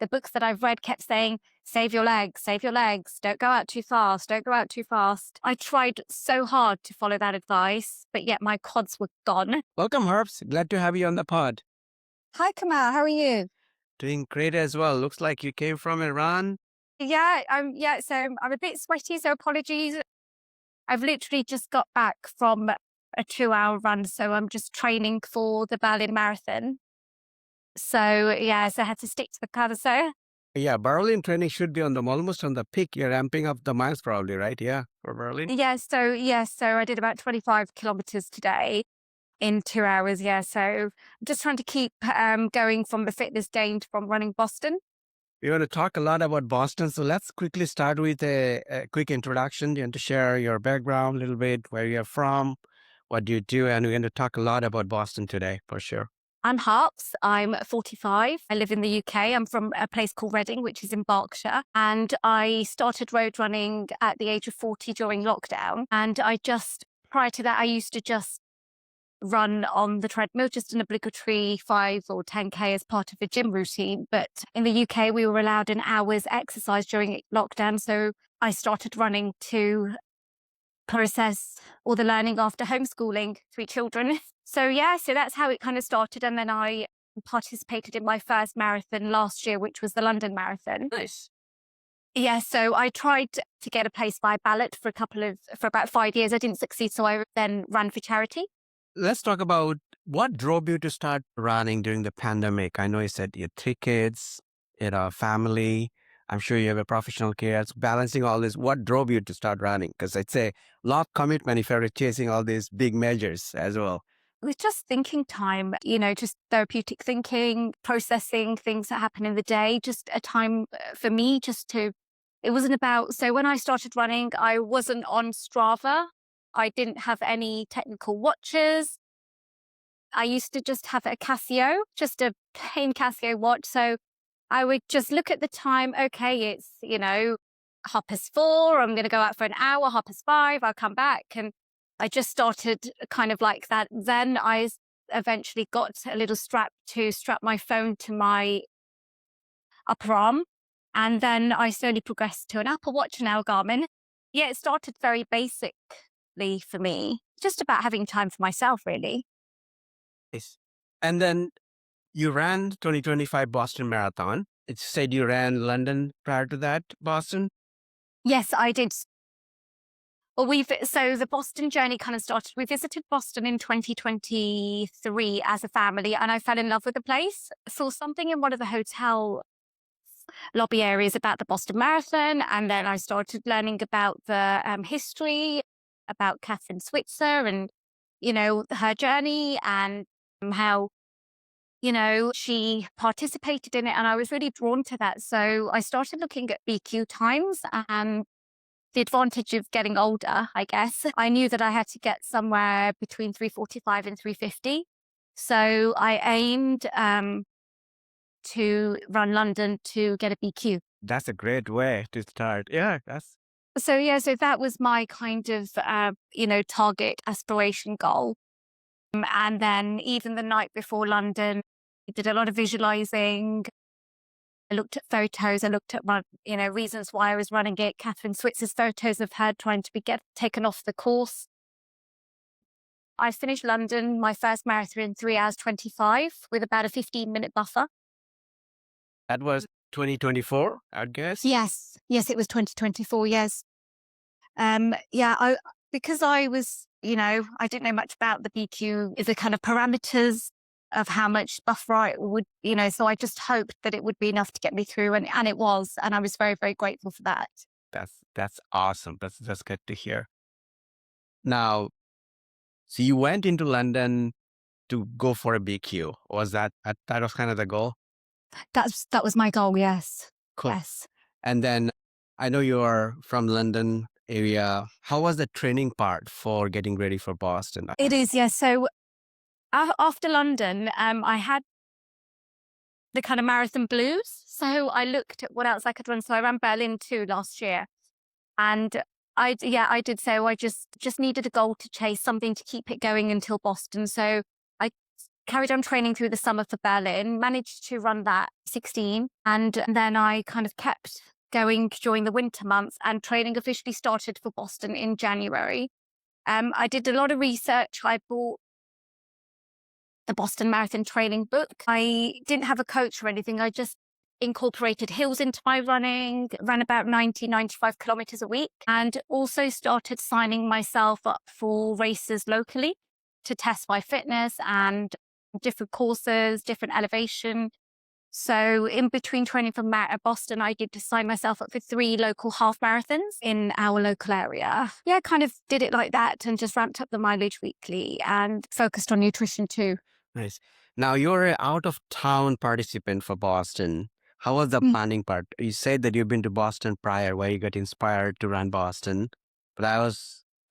the books that I've read kept saying, save your legs, don't go out too fast, don't go out too fast. I tried so hard to follow that advice, but yet my quads were gone. Welcome, Harps. Glad to have you on the pod. Hi, Kamal. How are you? Doing great as well. Looks like you came from Iran. So I'm a bit sweaty, so apologies. I've literally just got back from a 2-hour run, so I'm just training for the Berlin Marathon. So I had to stick to the plan. So Yeah, Berlin training should be almost on the peak. You're ramping up the miles probably, right? Yeah, for Berlin. so I did about 25 kilometers today in 2 hours. So I'm just trying to keep going from the fitness gained from running Boston. We want to talk a lot about Boston, so let's quickly start with a quick introduction. You want to share your background a little bit, where you're from, what do you do, and we're going to talk a lot about Boston today for sure. I'm Harps. I'm 45. I live in the UK. I'm from a place called Reading, which is in Berkshire. And I started road running at the age of 40 during lockdown. And prior to that, I used to just run on the treadmill, just an obligatory 5 or 10K as part of a gym routine. But in the UK, we were allowed an hour's exercise during lockdown. So I started running to process all the learning after homeschooling 3 children. So that's how it kind of started. And then I participated in my first marathon last year, which was the London Marathon. Nice. Yeah, so I tried to get a place by ballot for about 5 years. I didn't succeed, so I then ran for charity. Let's talk about what drove you to start running during the pandemic. I know you said you had 3 kids, you had a family. I'm sure you have a professional career. So balancing all this, what drove you to start running? Because I'd say a lot of commitment if you're chasing all these big measures as well. It was just thinking time, just therapeutic thinking, processing things that happen in the day, just a time for me it wasn't about, so when I started running, I wasn't on Strava. I didn't have any technical watches. I used to just have a Casio, just a plain Casio watch. So I would just look at the time. Okay, it's, 4:30. I'm going to go out for an hour, 5:30. I'll come back. And I just started kind of like that. Then I eventually got a little strap to strap my phone to my upper arm. And then I slowly progressed to an Apple Watch and now a Garmin. Yeah, it started very basically for me, just about having time for myself, really. Nice. And then you ran 2025 Boston Marathon. It said you ran London prior to that, Boston. Yes, I did. Well, so the Boston journey kind of started. We visited Boston in 2023 as a family, and I fell in love with the place. Saw something in one of the hotel lobby areas about the Boston Marathon, and then I started learning about the history, about Catherine Switzer, and her journey, and how she participated in it, and I was really drawn to that. So I started looking at BQ times, and the advantage of getting older, I guess, I knew that I had to get somewhere between 3:45 and 3:50. So I aimed to run London to get a BQ. That's a great way to start. Yeah, So that was my kind of, target aspiration goal. And then even the night before London, I did a lot of visualizing. I looked at photos. I looked at my, reasons why I was running it. Catherine Switzer's photos of her trying to get taken off the course. I finished London, my first marathon, in 3:25 with about a 15-minute buffer. that was 2024, I'd guess. Yes, it was 2024. Yes, because I was, I didn't know much about the BQ, the kind of parameters of how much buffer I would, so I just hoped that it would be enough to get me through, and it was, and I was very, very grateful for that. That's awesome. That's good to hear. Now, so you went into London to go for a BQ. Was that was kind of the goal? That was my goal. Yes. Cool. Yes. And then I know you're from London area. How was the training part for getting ready for Boston? It is, yes. So after London, I had the kind of marathon blues. So I looked at what else I could run. So I ran Berlin too last year. And I did so. I just needed a goal to chase, something to keep it going until Boston. So I carried on training through the summer for Berlin, managed to run that 16. And then I kind of kept going during the winter months, and training officially started for Boston in January. I did a lot of research. I bought the Boston Marathon training book. I didn't have a coach or anything. I just incorporated hills into my running, ran about 95 kilometers a week, and also started signing myself up for races locally to test my fitness and different courses, different elevation. So in between training for Boston, I did to sign myself up for 3 local half marathons in our local area. Yeah, kind of did it like that and just ramped up the mileage weekly and focused on nutrition too. Nice. Now you're an out of town participant for Boston. How was the Mm. planning part? You said that you've been to Boston prior, where you got inspired to run Boston. But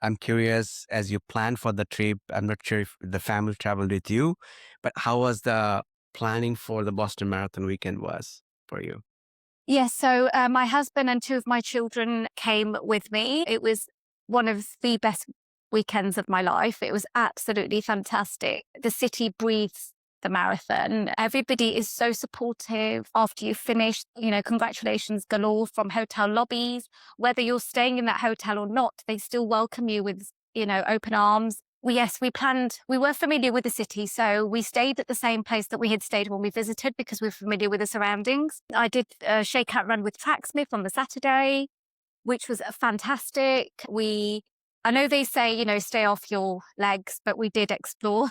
I'm curious, as you planned for the trip, I'm not sure if the family traveled with you, but how was the planning for the Boston Marathon weekend was for you? Yes, so my husband and 2 of my children came with me. It was one of the best weekends of my life. It was absolutely fantastic. The city breathes the marathon. Everybody is so supportive after you finish. Congratulations galore from hotel lobbies. Whether you're staying in that hotel or not, they still welcome you with, open arms. We planned, we were familiar with the city, so we stayed at the same place that we had stayed when we visited because we're familiar with the surroundings. I did a shakeout run with Tracksmith on the Saturday, which was fantastic. I know they say, stay off your legs, but we did explore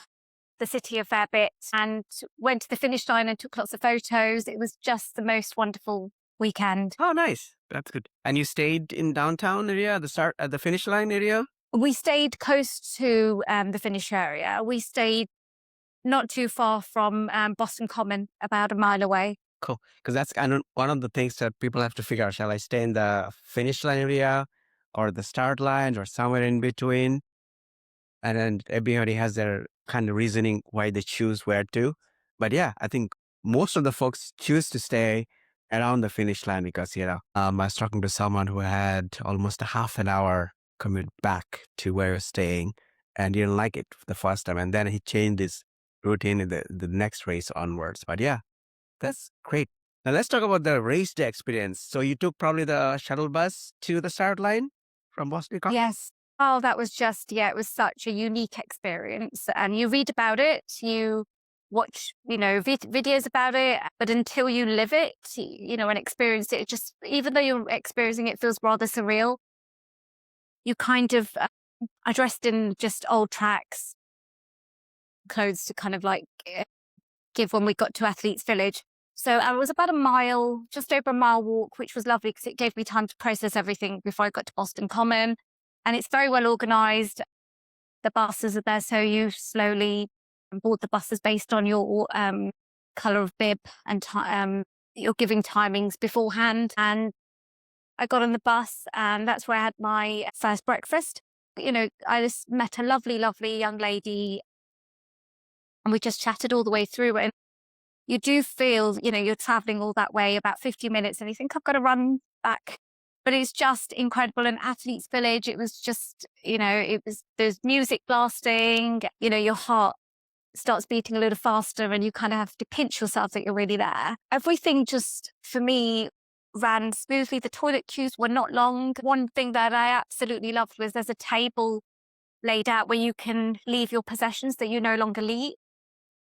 the city a fair bit and went to the finish line and took lots of photos. It was just the most wonderful weekend. Oh, nice. That's good. And you stayed in downtown area, at the finish line area? We stayed close to the finish area. We stayed not too far from Boston Common, about a mile away. Cool. Because that's kind of one of the things that people have to figure out. Shall I stay in the finish line area or the start line or somewhere in between? And then everybody has their kind of reasoning why they choose where to. But yeah, I think most of the folks choose to stay around the finish line because, I was talking to someone who had almost a half an hour commute back to where he was staying and didn't like it the first time. And then he changed his routine in the next race onwards. But yeah, that's great. Now let's talk about the race day experience. So you took probably the shuttle bus to the start line from Boston? Yes. Oh, that was it was such a unique experience. And you read about it, you watch, videos about it, but until you live it, and experience it, just even though you're experiencing it, feels rather surreal. You kind of, I dressed in just old tracks clothes to kind of like give when we got to Athletes Village. So it was about a mile, just over a mile walk, which was lovely because it gave me time to process everything before I got to Boston Common. And it's very well organized. The buses are there, so you slowly board the buses based on your color of bib and you're giving timings beforehand. And I got on the bus, and that's where I had my first breakfast. I just met a lovely, lovely young lady, and we just chatted all the way through. And you do feel, you're traveling all that way, about 50 minutes, and you think, I've got to run back. But it's just incredible. And Athletes Village, it was just, there's music blasting, your heart starts beating a little faster and you kind of have to pinch yourself that you're really there. Everything just, for me, ran smoothly. The toilet queues were not long. One thing that I absolutely loved was there's a table laid out where you can leave your possessions that you no longer need.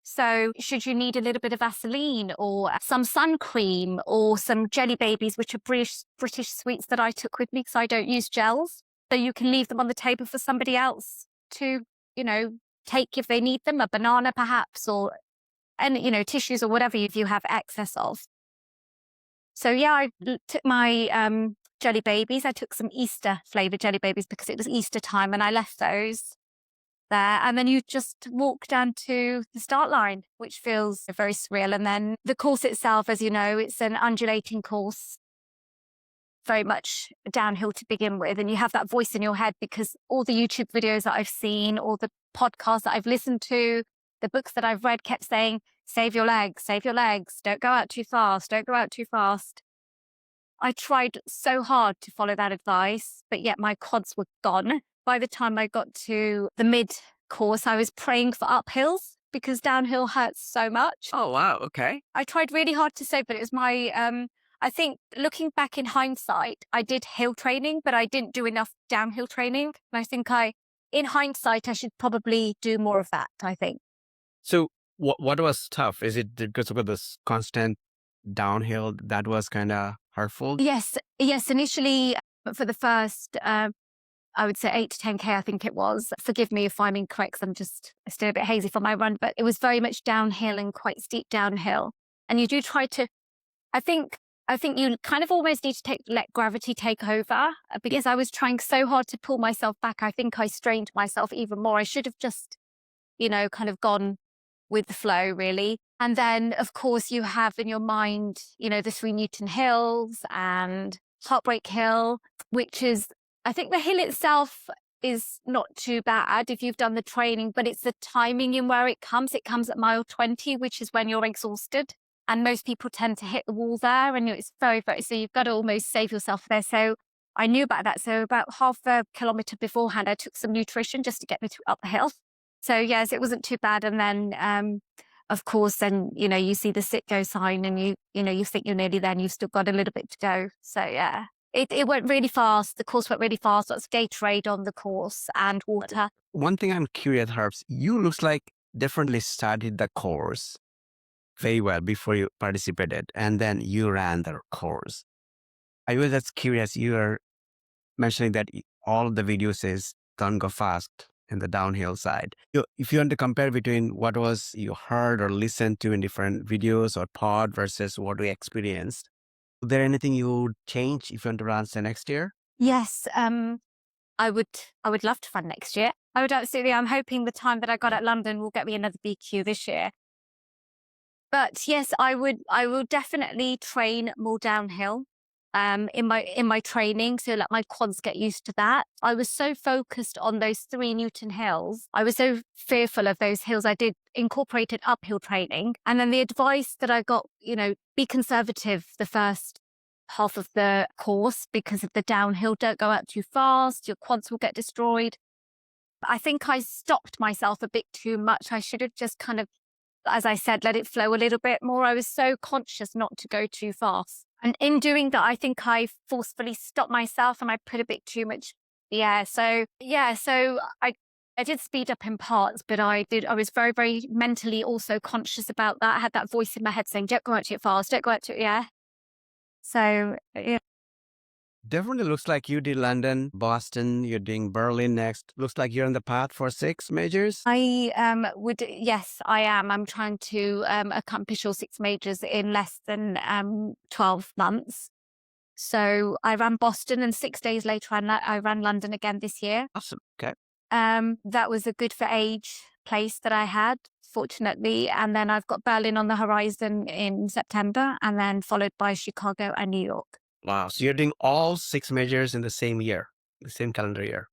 So should you need a little bit of Vaseline or some sun cream or some jelly babies, which are British sweets that I took with me because I don't use gels, so you can leave them on the table for somebody else to, take if they need them, a banana perhaps, and tissues or whatever if you have excess of. So yeah, I took my jelly babies. I took some Easter flavored jelly babies because it was Easter time, and I left those there. And then you just walk down to the start line, which feels very surreal. And then the course itself, as you know, it's an undulating course, very much downhill to begin with. And you have that voice in your head because all the YouTube videos that I've seen, all the podcasts that I've listened to, the books that I've read kept saying, save your legs, don't go out too fast, don't go out too fast. I tried so hard to follow that advice, but yet my quads were gone. By the time I got to the mid course, I was praying for uphills because downhill hurts so much. Oh, wow. Okay. I tried really hard to say, but it was my, I think looking back in hindsight, I did hill training, but I didn't do enough downhill training. And I think in hindsight, I should probably do more of that, I think. So what was tough? Is it because of this constant downhill that was kind of hurtful? Yes, yes. Initially, for the first, I would say 8 to 10K, I think it was. Forgive me if I'm incorrect, 'cause I'm just still a bit hazy for my run, but it was very much downhill and quite steep downhill. And you do try to, I think, I think you kind of almost need to let gravity take over because I was trying so hard to pull myself back. I think I strained myself even more. I should have just, kind of gone with the flow, really. And then, of course, you have in your mind, the 3 Newton hills and Heartbreak Hill, which is, I think the hill itself is not too bad if you've done the training, but it's the timing in where it comes. It comes at mile 20, which is when you're exhausted. And most people tend to hit the wall there, and it's very, very, so you've got to almost save yourself there. So I knew about that. So about half a kilometer beforehand, I took some nutrition just to get me up the hill. So yes, it wasn't too bad. And then, of course, then, you see the sit go sign and you think you're nearly there and you've still got a little bit to go. So yeah, it went really fast. The course went really fast. Lots of Gatorade on the course and water. One thing I'm curious, Harps, you looks like definitely studied the course very well before you participated, and then you ran the course. I was just curious. You are mentioning that all of the videos is don't go fast in the downhill side. If you want to compare between what was you heard or listened to in different videos or pod versus what we experienced, is there anything you would change if you want to run say next year? Yes, I would love to run next year. I would absolutely. I'm hoping the time that I got at London will get me another BQ this year. But yes, I will definitely train more downhill in my training. So let my quads get used to that. I was so focused on those 3 Newton hills. I was so fearful of those hills. I did incorporated uphill training. And then the advice that I got, be conservative the first half of the course because of the downhill. Don't go out too fast. Your quads will get destroyed. I think I stopped myself a bit too much. I should have just kind of, as I said, let it flow a little bit more. I was so conscious not to go too fast. And in doing that, I think I forcefully stopped myself and I put a bit too much. So I did speed up in parts, but I was very, very mentally also conscious about that. I had that voice in my head saying, don't go out too fast, don't go out too, yeah. So, yeah. Definitely looks like you did London, Boston, you're doing Berlin next. Looks like you're on the path for 6 majors. Yes, I am. I'm trying to accomplish all 6 majors in less than 12 months. So I ran Boston and 6 days later I ran London again this year. Awesome. Okay. That was a good for age place that I had, fortunately. And then I've got Berlin on the horizon in September and then followed by Chicago and New York. Wow. So you're doing all 6 majors in the same year, the same calendar year.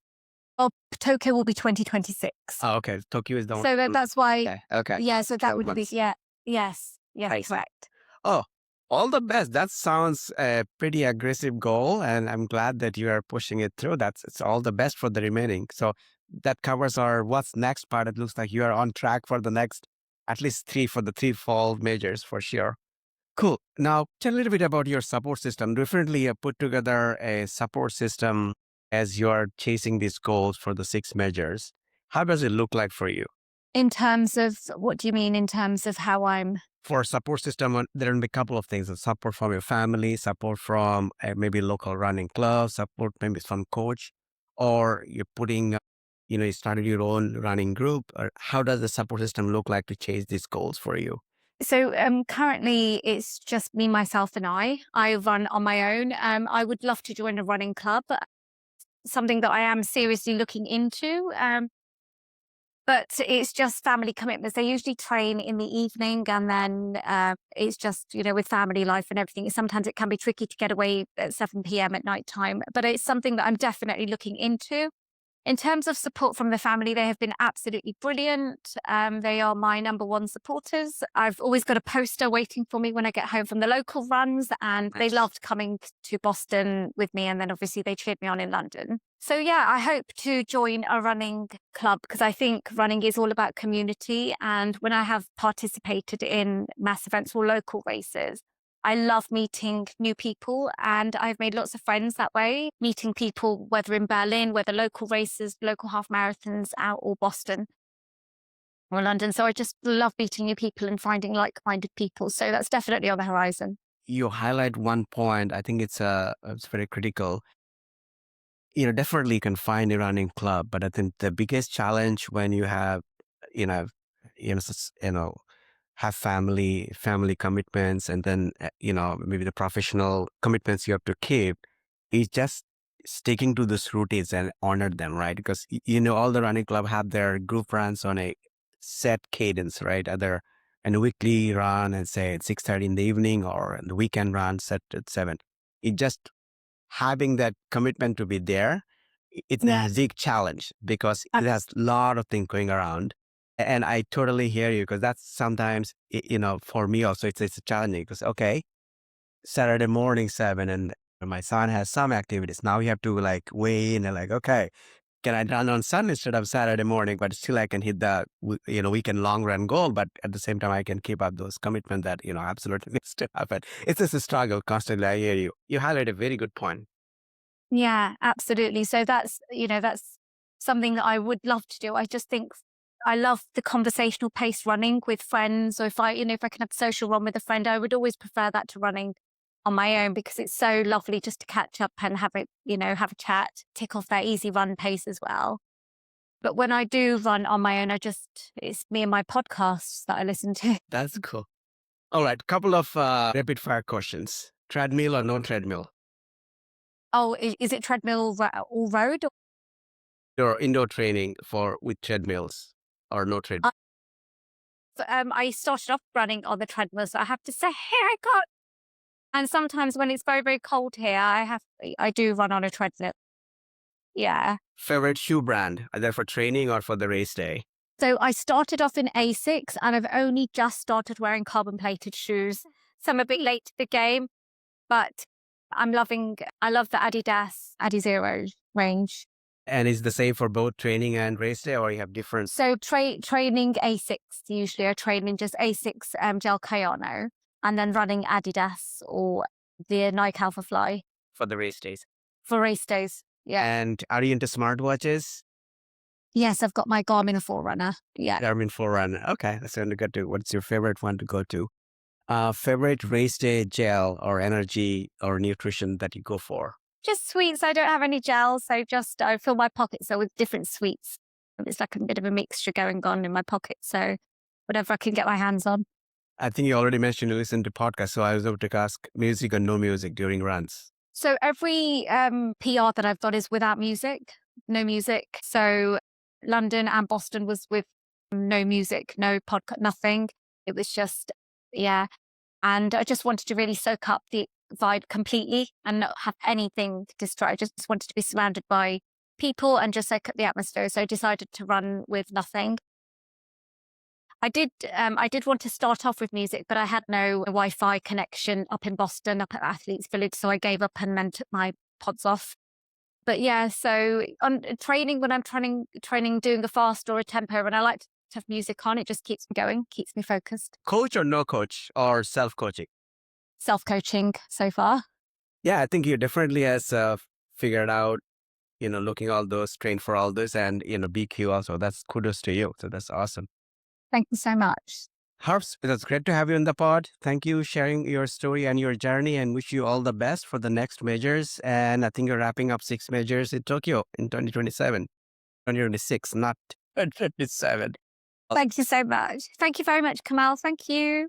Well, Tokyo will be 2026. Oh, okay. Tokyo is the one. So that's why. Okay. Okay. Yeah, so that 12 would be, months. yeah. Yes, I see. correct. Oh, all the best. That sounds a pretty aggressive goal, and I'm glad that you are pushing it through. It's all the best for the remaining. So that covers our what's next part. It looks like you are on track for the next, at least 3 for the 3 fall majors for sure. Cool. Now, tell a little bit about your support system. Differently, you put together a support system as you're chasing these goals for the 6 majors. How does it look like for you? In terms of, what do you mean in terms of how I'm? For support system, there will be a couple of things. Support from your family, support from maybe local running club, support maybe from coach, or you're putting, you started your own running group. Or how does the support system look like to chase these goals for you? So currently it's just me, myself and I run on my own. I would love to join a running club, something that I am seriously looking into. But it's just family commitments. They usually train in the evening and then it's just, with family life and everything. Sometimes it can be tricky to get away at 7 p.m. at night time, but it's something that I'm definitely looking into. In terms of support from the family, they have been absolutely brilliant. They are my number one supporters. I've always got a poster waiting for me when I get home from the local runs, and they Nice. loved coming to Boston with me. And then obviously they cheered me on in London. So yeah, I hope to join a running club because I think running is all about community. And when I have participated in mass events or local races, I love meeting new people and I've made lots of friends that way, meeting people, whether in Berlin, whether local races, local half marathons out or Boston or London. So I just love meeting new people and finding like-minded people. So that's definitely on the horizon. You highlight one point. I think it's very critical. Definitely you can find a running club, but I think the biggest challenge when you have, you know, have family commitments, and then maybe the professional commitments you have to keep, is just sticking to those routines and honor them, right? Because all the running club have their group runs on a set cadence, right? Either a weekly run and say at 6:30 in the evening, or the weekend run set at 7. It just having that commitment to be there, it's Yeah. a big challenge because it has a lot of things going around. And I totally hear you because that's sometimes, for me also, it's challenging because, okay, Saturday morning, 7, and my son has some activities. Now you have to like weigh in and like, okay, can I run on Sunday instead of Saturday morning? But still I can hit the, weekend long run goal. But at the same time, I can keep up those commitments that, absolutely needs to happen. It's just a struggle constantly. I hear you. You highlight a very good point. Yeah, absolutely. So that's something that I would love to do. I just think I love the conversational pace running with friends, or if I can have a social run with a friend, I would always prefer that to running on my own because it's so lovely just to catch up and have a chat, tick off that easy run pace as well. But when I do run on my own, it's me and my podcasts that I listen to. That's cool. All right, couple of rapid fire questions. Treadmill or no treadmill? Oh, is it treadmill or road? Your indoor training with treadmills or no treadmill? I started off running on the treadmill, so I have to say, here I go. And sometimes when it's very, very cold here, I do run on a treadmill. Yeah. Favorite shoe brand, either for training or for the race day? So I started off in Asics and I've only just started wearing carbon plated shoes. So I'm a bit late to the game, but I love the Adidas Adizero range. And is the same for both training and race day, or you have different? So training Asics, usually I train in just Asics Gel Kayano, and then running Adidas or the Nike Alpha Fly For the race days. for race days. Yeah. And are you into smartwatches? Yes, I've got my Garmin Forerunner. Yeah. Garmin Forerunner. Okay, that's going to go to. What's your favorite one to go to? Favorite race day gel or energy or nutrition that you go for? Just sweets. I don't have any gels, so just I fill my pockets with different sweets. It's like a bit of a mixture going on in my pocket. So whatever I can get my hands on. I think you already mentioned you listen to podcasts, so I was about to ask music or no music during runs. So every PR that I've got is without music, no music. So London and Boston was with no music, no podcast, nothing. It was just, yeah. And I just wanted to really soak up the vibe completely and not have anything to distract. I just wanted to be surrounded by people and just soak up the atmosphere. So I decided to run with nothing. I did want to start off with music, but I had no Wi-Fi connection up in Boston, up at Athletes Village. So I gave up and then took my pods off. But yeah, so on training, when I'm training, doing a fast or a tempo, and I like to have music on, it just keeps me going, keeps me focused. Coach or no coach or self-coaching? Self-coaching so far. Yeah, I think you definitely has figured out, looking all those, trained for all this, and, BQ also. That's kudos to you. So that's awesome. Thank you so much. Harps, it's great to have you in the pod. Thank you sharing your story and your journey, and wish you all the best for the next majors. And I think you're wrapping up 6 majors in Tokyo in 2027, 2026, not 2027. Thank you so much. Thank you very much, Kamal. Thank you.